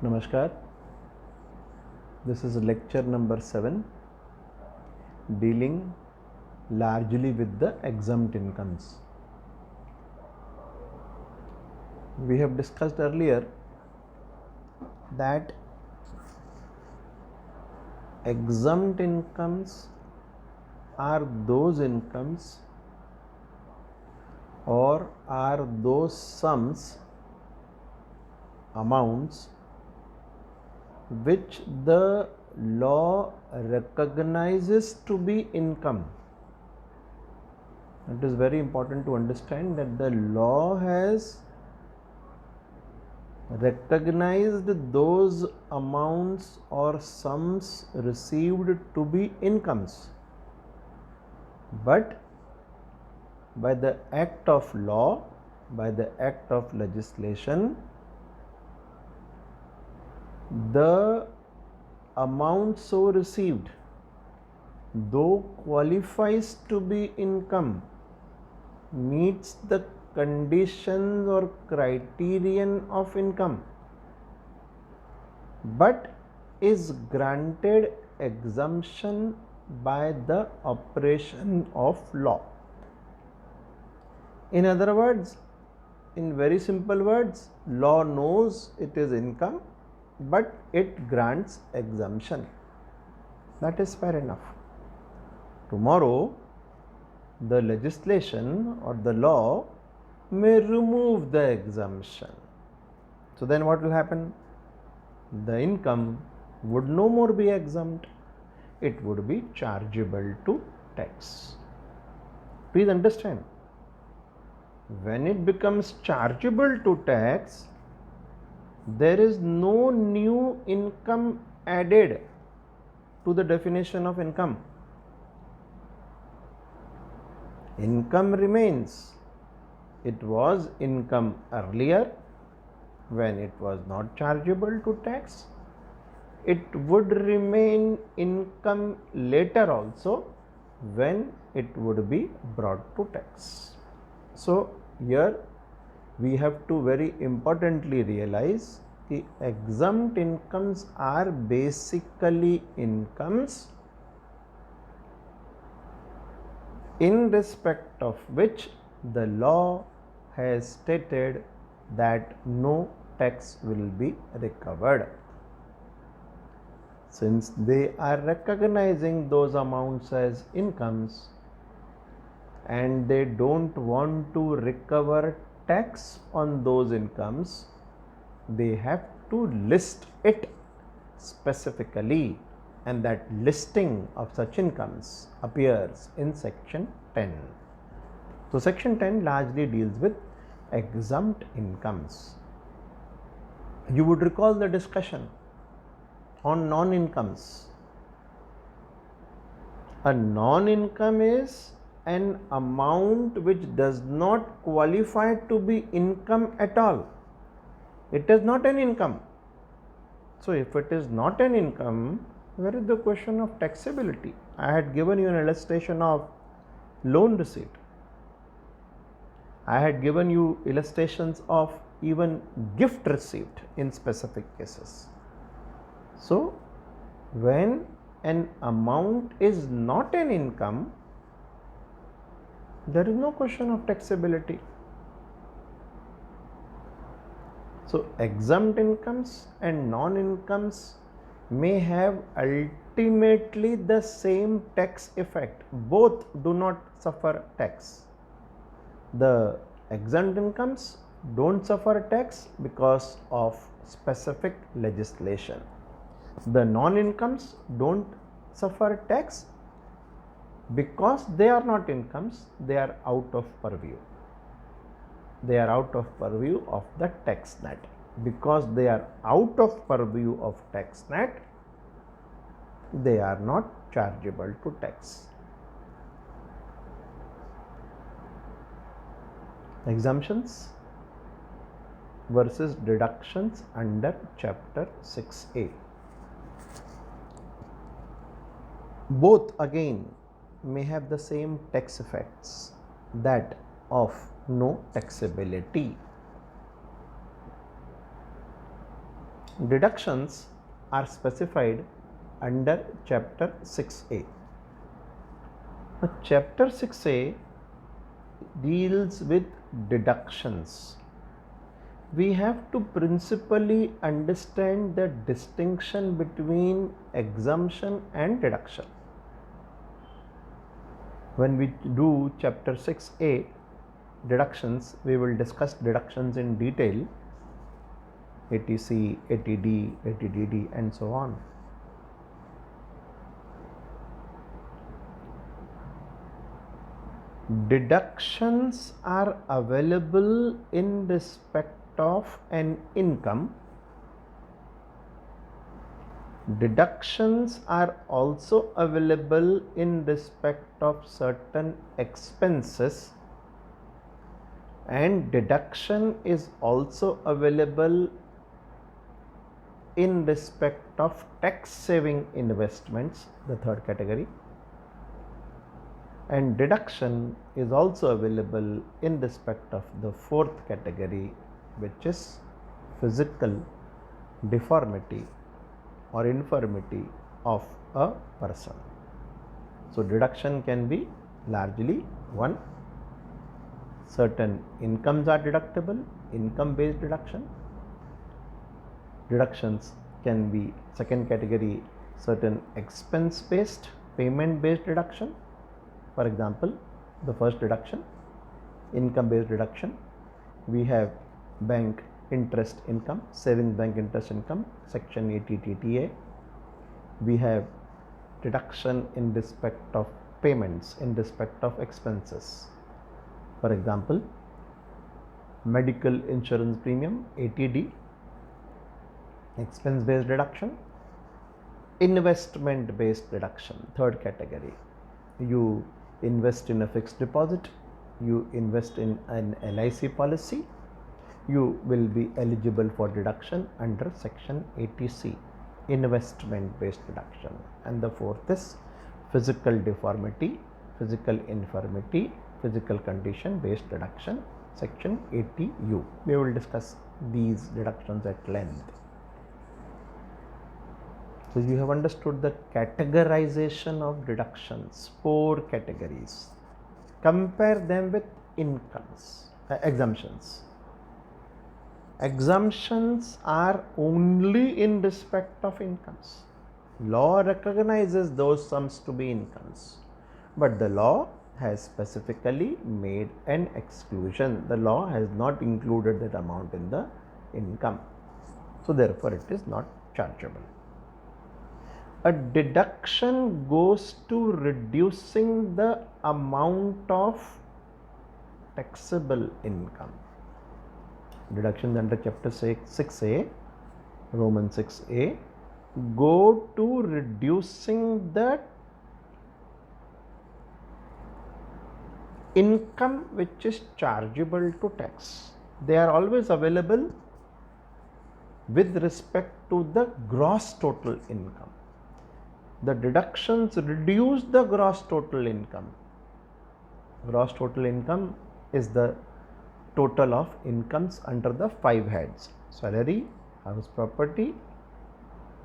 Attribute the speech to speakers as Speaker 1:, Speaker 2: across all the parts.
Speaker 1: Namaskar. This is lecture number 7, dealing largely with the exempt incomes. We have discussed earlier that exempt incomes are those incomes or are those sums, amounts which the law recognizes to be income. It is very important to understand that the law has recognized those amounts or sums received to be incomes, but by the act of law, by the act of legislation, the amount so received, though qualifies to be income, meets the conditions or criterion of income, but is granted exemption by the operation of law. In other words, in very simple words, law knows it is income, but it grants exemption. That is fair enough. Tomorrow, the legislation or the law may remove the exemption. So then what will happen? The income would no more be exempt. It would be chargeable to tax. Please understand, when it becomes chargeable to tax, there is no new income added to the definition of income. Income remains. It was income earlier when it was not chargeable to tax. It would remain income later also when it would be brought to tax. So here we have to very importantly realize the exempt incomes are basically incomes in respect of which the law has stated that no tax will be recovered. Since they are recognizing those amounts as incomes and they don't want to recover tax on those incomes, they have to list it specifically, and that listing of such incomes appears in section 10. So section 10 largely deals with exempt incomes. You would recall the discussion on non-incomes. A non-income is an amount which does not qualify to be income at all. It is not an income. So if it is not an income, where is the question of taxability? I had given you an illustration of loan receipt. I had given you illustrations of even gift receipt in specific cases. So when an amount is not an income, there is no question of taxability. So exempt incomes and non-incomes may have ultimately the same tax effect. Both do not suffer tax. The exempt incomes don't suffer tax because of specific legislation. The non-incomes don't suffer tax because they are not incomes, they are out of purview. They are out of purview of the tax net. Because they are out of purview of tax net, they are not chargeable to tax. Exemptions versus deductions under chapter 6a. Both again may have the same tax effects, that of no taxability. Deductions are specified under chapter 6a. Now, chapter 6a deals with deductions. We have to principally understand the distinction between exemption and deduction. When we do chapter 6a deductions, we will discuss deductions in detail, ATC, ATD, ATDD and so on. Deductions are available in respect of an income. Deductions are also available in respect of certain expenses, and deduction is also available in respect of tax saving investments, the third category, and deduction is also available in respect of the fourth category, which is physical deformity or infirmity of a person. So deduction can be largely one, certain incomes are deductible, income based deduction. Deductions can be second category, certain expense based, payment based deduction. For example, the first deduction, income based deduction, we have bank interest income, savings bank interest income, section 80 TTA. We have deduction in respect of payments, in respect of expenses. For example, medical insurance premium, ATD, expense based deduction. Investment based deduction, third category. You invest in a fixed deposit, you invest in an LIC policy, you will be eligible for deduction under section 80C, investment based deduction. And the fourth is physical deformity, physical infirmity, physical condition based deduction, section 80U. We will discuss these deductions at length. So you have understood the categorization of deductions, 4 categories. Compare them with exemptions. Exemptions are only in respect of incomes. Law recognizes those sums to be incomes, but the law has specifically made an exclusion. The law has not included that amount in the income. So therefore it is not chargeable. A deduction goes to reducing the amount of taxable income. Deductions under chapter 6a, Roman 6a, go to reducing the income which is chargeable to tax. They are always available with respect to the gross total income. The deductions reduce the gross total income. Gross total income is the total of incomes under the 5 heads: salary, house property,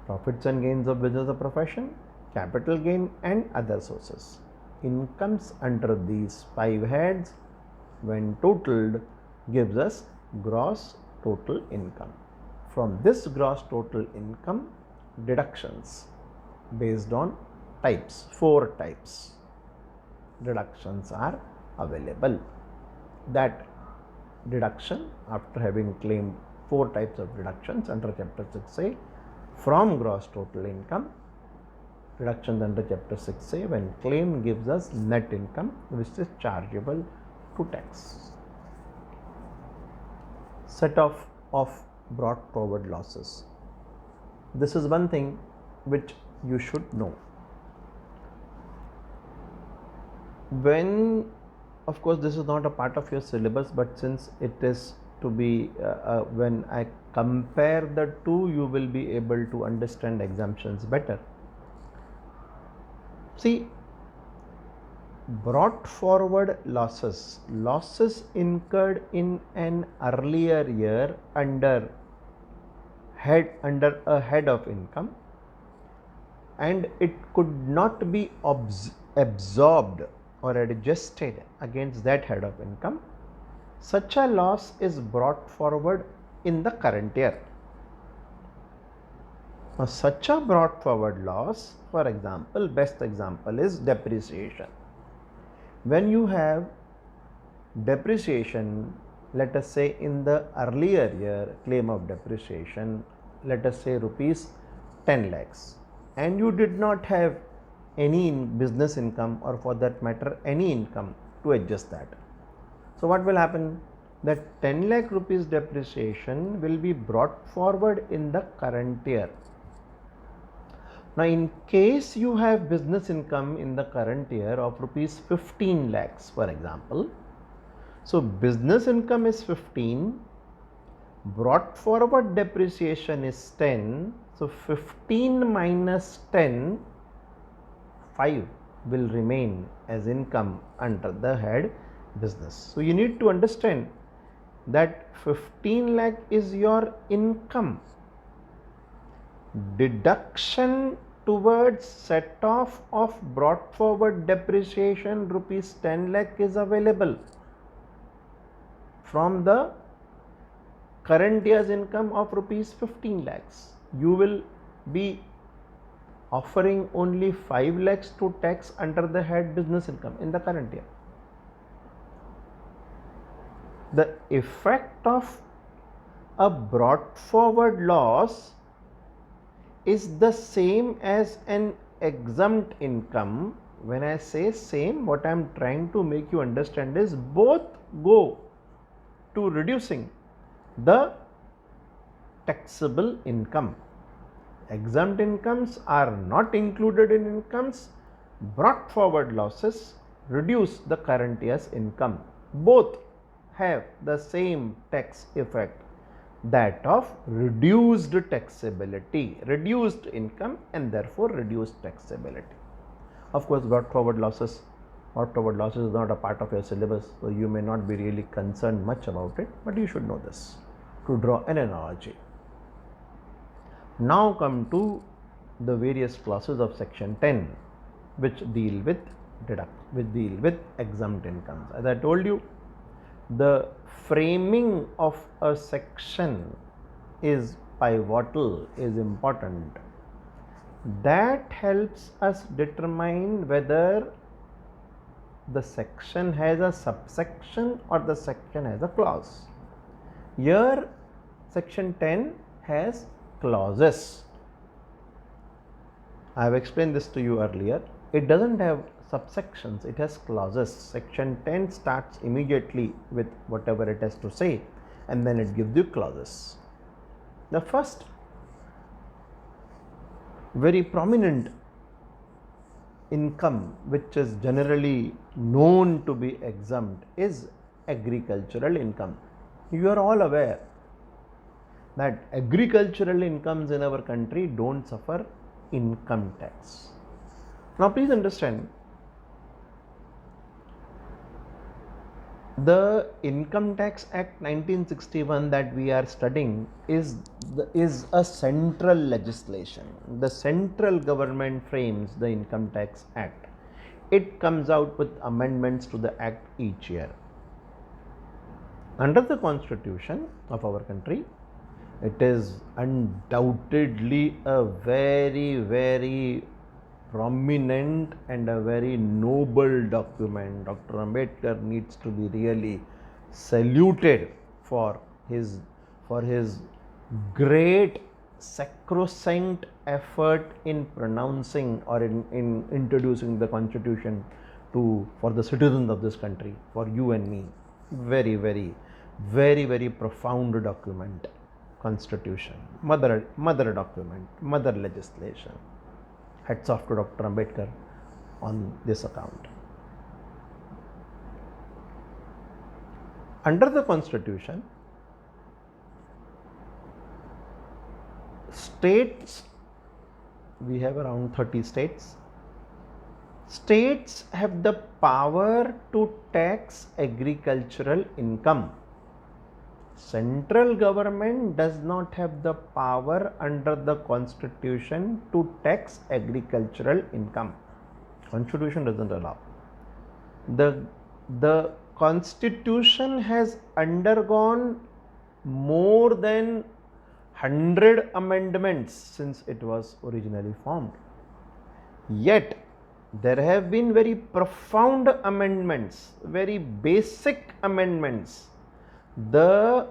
Speaker 1: profits and gains of business or profession, capital gain and other sources. Incomes under these 5 heads, when totaled, gives us gross total income. From this gross total income, deductions based on types, 4 types deductions are available. That deduction, after having claimed 4 types of deductions under chapter 6a from gross total income, deductions under chapter 6a when claimed gives us net income which is chargeable to tax. Set off of brought forward losses. This is one thing which you should know. When, of course, this is not a part of your syllabus, but since it is to be, when I compare the two, you will be able to understand exemptions better. See, brought forward losses, losses incurred in an earlier year under under a head of income, and it could not be absorbed or adjusted against that head of income, such a loss is brought forward in the current year. Now, such a brought forward loss, for example, best example is depreciation. When you have depreciation, let us say in the earlier year, claim of depreciation, let us say rupees 10 lakhs, and you did not have any business income, or for that matter any income to adjust that. So what will happen? That 10 lakh rupees depreciation will be brought forward in the current year. Now, in case you have business income in the current year of rupees 15 lakhs, for example, so business income is 15, brought forward depreciation is 10, so 15 minus 10, 5 will remain as income under the head business. So you need to understand that 15 lakh is your income. Deduction towards set off of brought forward depreciation rupees 10 lakh is available from the current year's income of rupees 15 lakhs. You will be offering only 5 lakhs to tax under the head business income in the current year. The effect of a brought forward loss is the same as an exempt income. When I say same, what I am trying to make you understand is both go to reducing the taxable income. Exempt incomes are not included in incomes. Brought forward losses reduce the current year's income. Both have the same tax effect, that of reduced taxability, reduced income, and therefore reduced taxability. Of course, brought forward losses is not a part of your syllabus, so you may not be really concerned much about it, but you should know this to draw an analogy. Now come to the various clauses of section 10 which deal with exempt incomes. As I told you, the framing of a section is pivotal, is important. That helps us determine whether the section has a subsection or the section has a clause. Here section 10 has clauses. I have explained this to you earlier. It doesn't have subsections, it has clauses. Section 10 starts immediately with whatever it has to say, and then it gives you clauses. The first very prominent income which is generally known to be exempt is agricultural income. You are all aware that agricultural incomes in our country don't suffer income tax. Now please understand, the Income Tax Act 1961 that we are studying is a central legislation. The central government frames the Income Tax Act. It comes out with amendments to the act each year. Under the constitution of our country, it is undoubtedly a very, very prominent and a very noble document. Dr. Ambedkar needs to be really saluted for his great sacrosanct effort in pronouncing or in introducing the constitution for the citizens of this country, for you and me. Very, very, very, very profound document. Constitution, mother document, mother legislation. Hats off to Dr. Ambedkar on this account. Under the constitution, states, we have around 30 states. States have the power to tax agricultural income. Central government does not have the power under the constitution to tax agricultural income. Constitution doesn't allow. The constitution has undergone more than 100 amendments since it was originally formed. Yet there have been very profound amendments, very basic amendments. The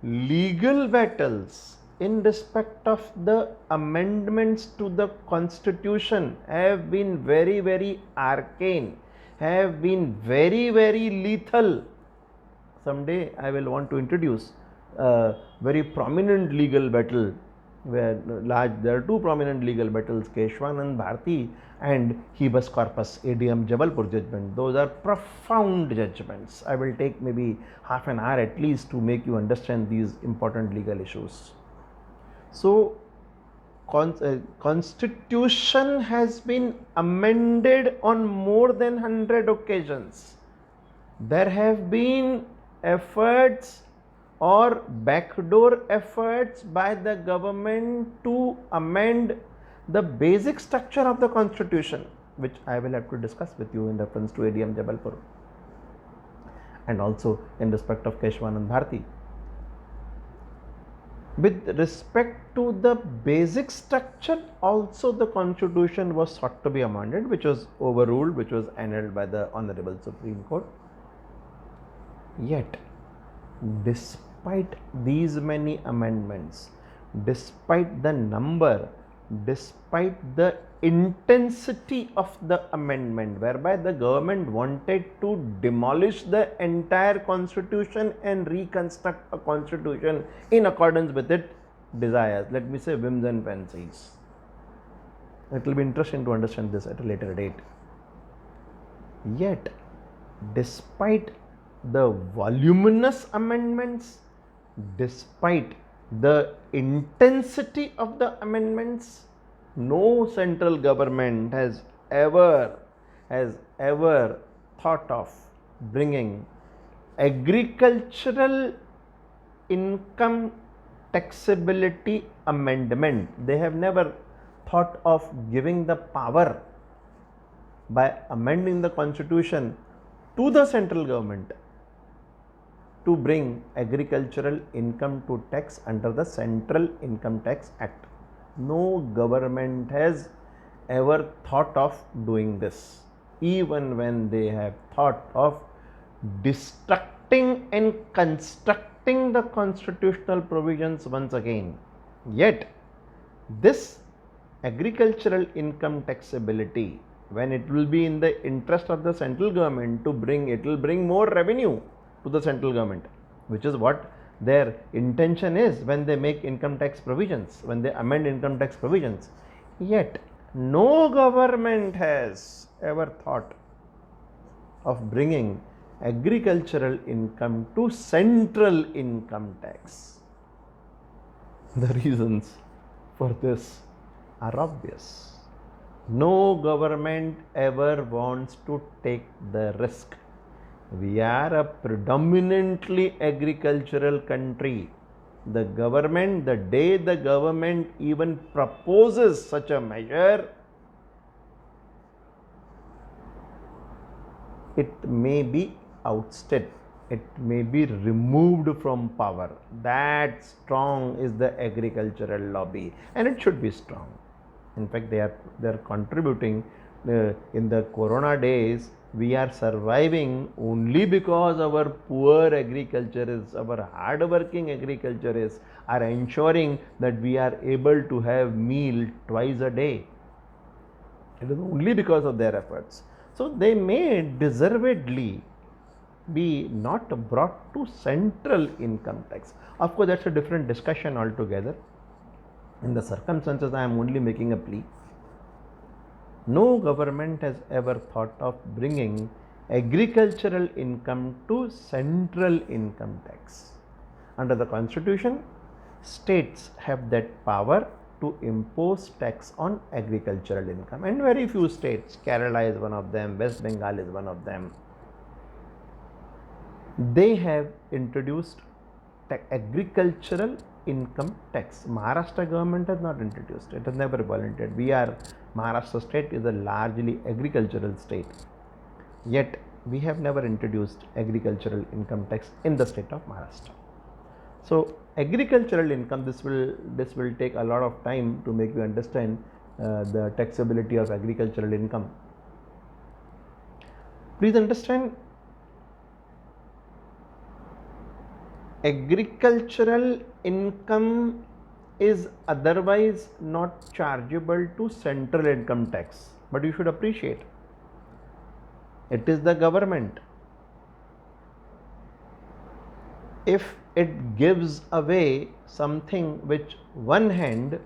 Speaker 1: legal battles in respect of the amendments to the constitution have been very, very arcane, have been very, very lethal. Someday I will want to introduce a very prominent legal battle where there are two prominent legal battles, Keshwanand Bharti and Habeas Corpus ADM Jabalpur judgment. Those are profound judgments. I will take maybe half an hour at least to make you understand these important legal issues. So, constitution has been amended on more than 100 occasions. There have been efforts or backdoor efforts by the government to amend the basic structure of the constitution, which I will have to discuss with you in reference to ADM Jabalpur and also in respect of Keshwanand Bharti. With respect to the basic structure, also the constitution was sought to be amended, which was overruled, which was annulled by the Honorable Supreme Court. Yet, despite these many amendments, despite the number, despite the intensity of the amendment, whereby the government wanted to demolish the entire constitution and reconstruct a constitution in accordance with its desires, let me say whims and fancies. It will be interesting to understand this at a later date. Yet, despite the voluminous amendments, despite the intensity of the amendments, no central government has ever thought of bringing agricultural income taxability amendment. They have never thought of giving the power by amending the constitution to the central government to bring agricultural income to tax under the Central Income Tax Act. No government has ever thought of doing this, even when they have thought of destructing and constructing the constitutional provisions once again. Yet, this agricultural income taxability, when it will be in the interest of the central government to bring, it will bring more revenue to the central government, which is what their intention is when they make income tax provisions, when they amend income tax provisions. Yet, no government has ever thought of bringing agricultural income to central income tax. The reasons for this are obvious. No government ever wants to take the risk. We are a predominantly agricultural country. The government, the day the government even proposes such a measure, it may be ousted, it may be removed from power. That strong is the agricultural lobby, and it should be strong. In fact, they are contributing. In the corona days, we are surviving only because our poor agriculturists, our hard-working agriculturists are ensuring that we are able to have meal twice a day. It is only because of their efforts. So they may deservedly be not brought to central income tax. Of course, that's a different discussion altogether. In the circumstances, I am only making a plea. No government has ever thought of bringing agricultural income to central income tax. Under the constitution, states have that power to impose tax on agricultural income, and very few states, Kerala is one of them, West Bengal is one of them, they have introduced agricultural income tax. Maharashtra government has not introduced it, has never volunteered. Maharashtra state is a largely agricultural state, yet we have never introduced agricultural income tax in the state of Maharashtra. So agricultural income, this will take a lot of time to make you understand the taxability of agricultural income. Please understand, agricultural income is otherwise not chargeable to central income tax, but you should appreciate it is the government. If it gives away something which one hand,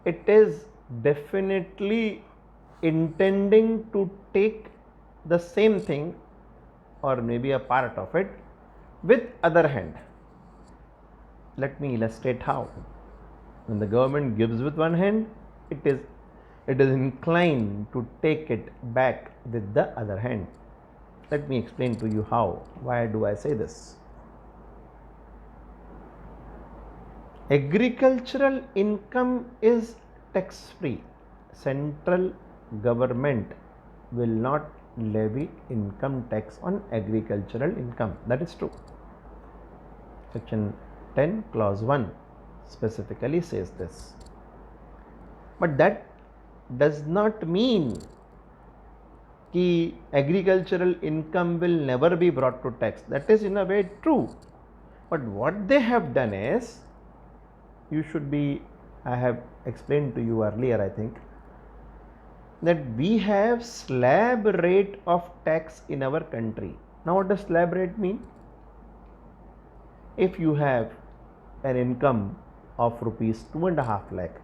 Speaker 1: it is definitely intending to take the same thing or maybe a part of it with other hand. Let me illustrate how. When the government gives with one hand, it is inclined to take it back with the other hand. Let me explain to you how. Why do I say this? Agricultural income is tax free. Central government will not levy income tax on agricultural income. That is true. Section 10 clause 1 specifically says this. But that does not mean that agricultural income will never be brought to tax. That is in a way true. But what they have done is, I have explained to you earlier, I think, that we have slab rate of tax in our country. Now what does slab rate mean? If you have an income of rupees 2.5 lakh,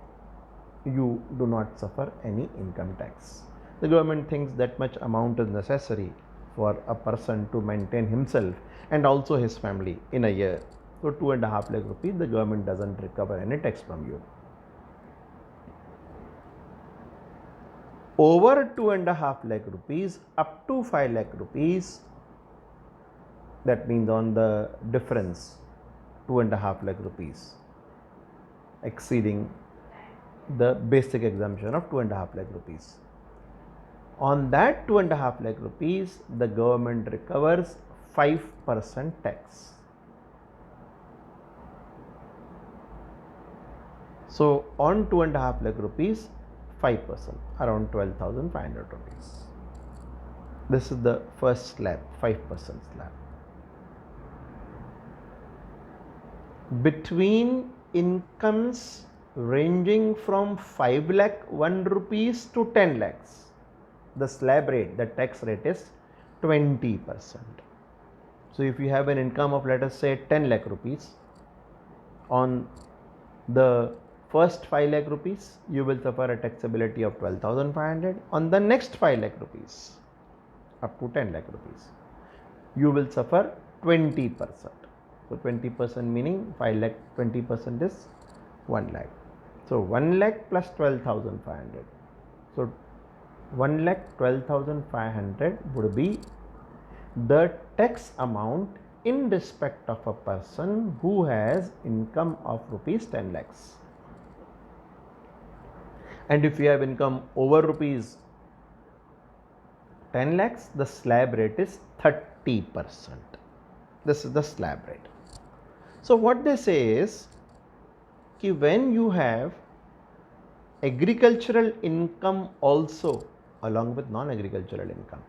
Speaker 1: you do not suffer any income tax. The government thinks that much amount is necessary for a person to maintain himself and also his family in a year. So 2.5 lakh rupees, the government doesn't recover any tax from you. Over 2.5 lakh rupees up to 5 lakh rupees, that means on the difference 2.5 lakh rupees exceeding the basic exemption of 2.5 lakh rupees. On that 2.5 lakh rupees, the government recovers 5% tax. So on 2.5 lakh rupees, 5%, around 12,500 rupees. This is the first slab, 5% slab. Between incomes ranging from 5 lakh 1 rupees to 10 lakhs, the slab rate, the tax rate is 20%. So if you have an income of, let us say, 10 lakh rupees, on the first 5 lakh rupees, you will suffer a taxability of 12,500. On the next 5 lakh rupees, up to 10 lakh rupees, you will suffer 20%. So 20% meaning 5 lakh, 20% is 1 lakh. So 1 lakh plus 12,500. So 1 lakh 12,500 would be the tax amount in respect of a person who has income of rupees 10 lakhs. And if you have income over rupees 10 lakhs, the slab rate is 30%. This is the slab rate. So what they say is, when you have agricultural income also along with non-agricultural income,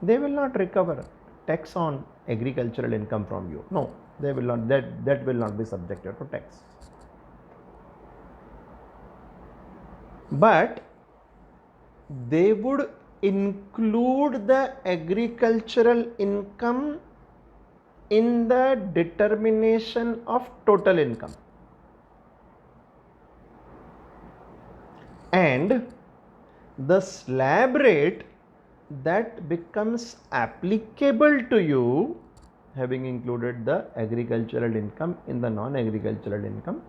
Speaker 1: they will not recover tax on agricultural income from you. No, they will not. That will not be subjected to tax. But they would include the agricultural income in the determination of total income, and the slab rate that becomes applicable to you, having included the agricultural income in the non-agricultural income,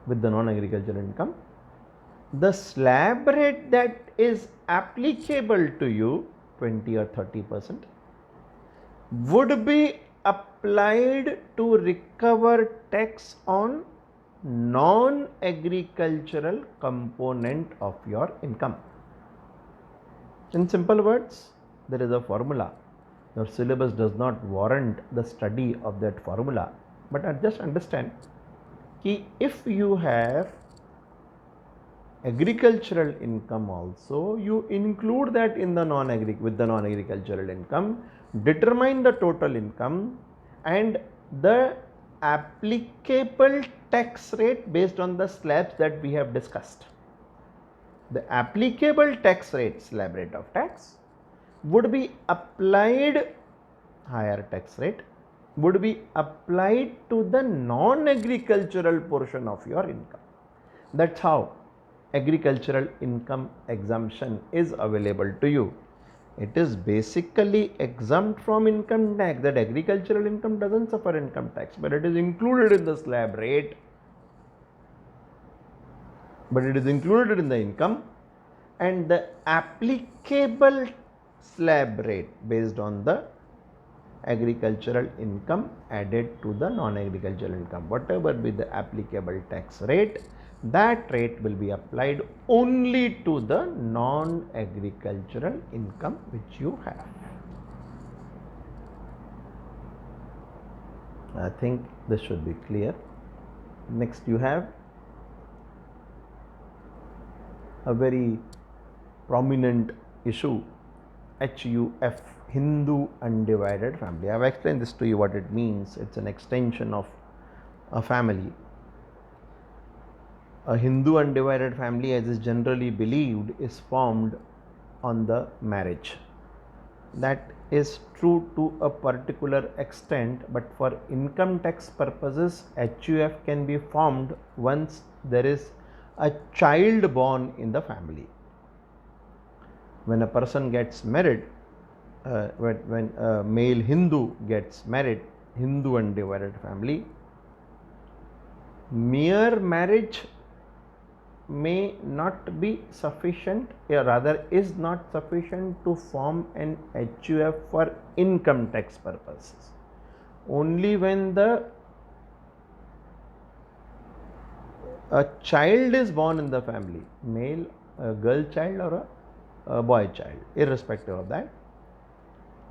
Speaker 1: with the non-agricultural income, the slab rate that is applicable to you, 20 or 30%, would be applied to recover tax on non-agricultural component of your income. In simple words, there is a formula. Your syllabus does not warrant the study of that formula, but just understand that if you have agricultural income also, you include that in the non-agricultural income, determine the total income and the applicable tax rate based on the slabs that we have discussed. The applicable tax rate, slab rate of tax, would be applied, higher tax rate would be applied to the non-agricultural portion of your income. That's how agricultural income exemption is available to you. It is basically exempt from income tax. That agricultural income doesn't suffer income tax, but it is included in the slab rate. But it is included in the income, and the applicable slab rate based on the agricultural income added to the non-agricultural income. Whatever be the applicable tax rate, that rate will be applied only to the non-agricultural income which you have. I think this should be clear. Next, you have a very prominent issue, HUF, Hindu undivided family. I have explained this to you what it means. It's an extension of a family. A Hindu undivided family, as is generally believed, is formed on the marriage. That is true to a particular extent, but for income tax purposes, HUF can be formed once there is a child born in the family. When a person gets married, when a male Hindu gets married, Hindu undivided family, mere marriage may not be sufficient, or rather is not sufficient to form an HUF for income tax purposes. Only when a child is born in the family, male, a girl child or a boy child, irrespective of that,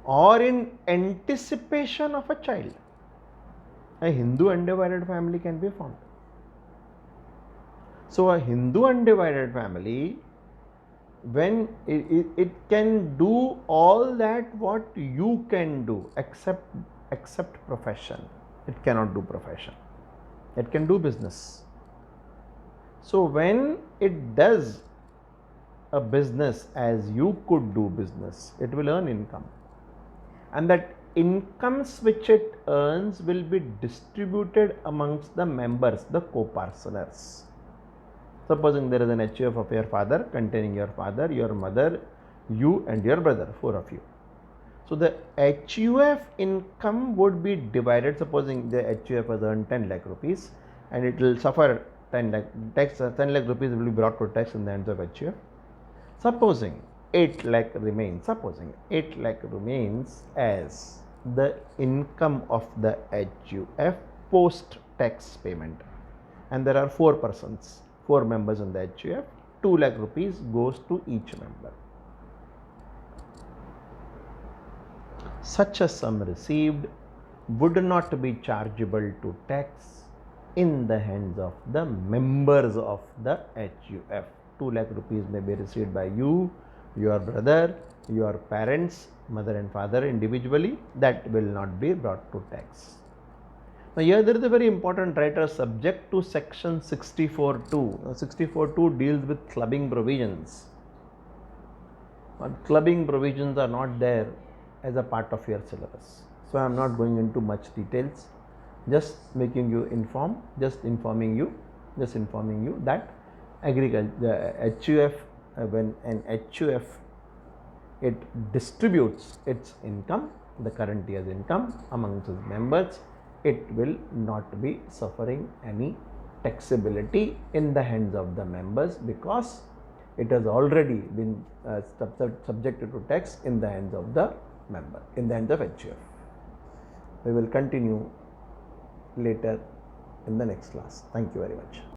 Speaker 1: or in anticipation of a child, a Hindu undivided family can be formed. So a Hindu undivided family, when it can do all that what you can do, except profession. It cannot do profession. It can do business. So when it does a business as you could do business, it will earn income, and that incomes which it earns will be distributed amongst the members, the co-parcelers. Supposing there is an HUF of your father containing your father, your mother, you and your brother, 4 of you. So the HUF income would be divided. Supposing the HUF has earned 10 lakh rupees and it will suffer 10 lakh tax, 10 lakh rupees will be brought to tax in the hands of HUF. Supposing 8 lakh remains, as the income of the HUF post tax payment, and there are 4 persons, 4 members in the HUF, 2 lakh rupees goes to each member. Such a sum received would not be chargeable to tax in the hands of the members of the HUF. 2 lakh rupees may be received by you, your brother, your parents, mother and father individually. That will not be brought to tax. Now here there is a very important writer, subject to section 64.2. 64.2 deals with clubbing provisions. But clubbing provisions are not there as a part of your syllabus. So I am not going into much details, just making you inform, just informing you that the HUF, when an HUF it distributes its income, the current year's income amongst its members, it will not be suffering any taxability in the hands of the members, because it has already been subjected to tax in the hands of the member, in the hands of HUF. We will continue later in the next class. Thank you very much.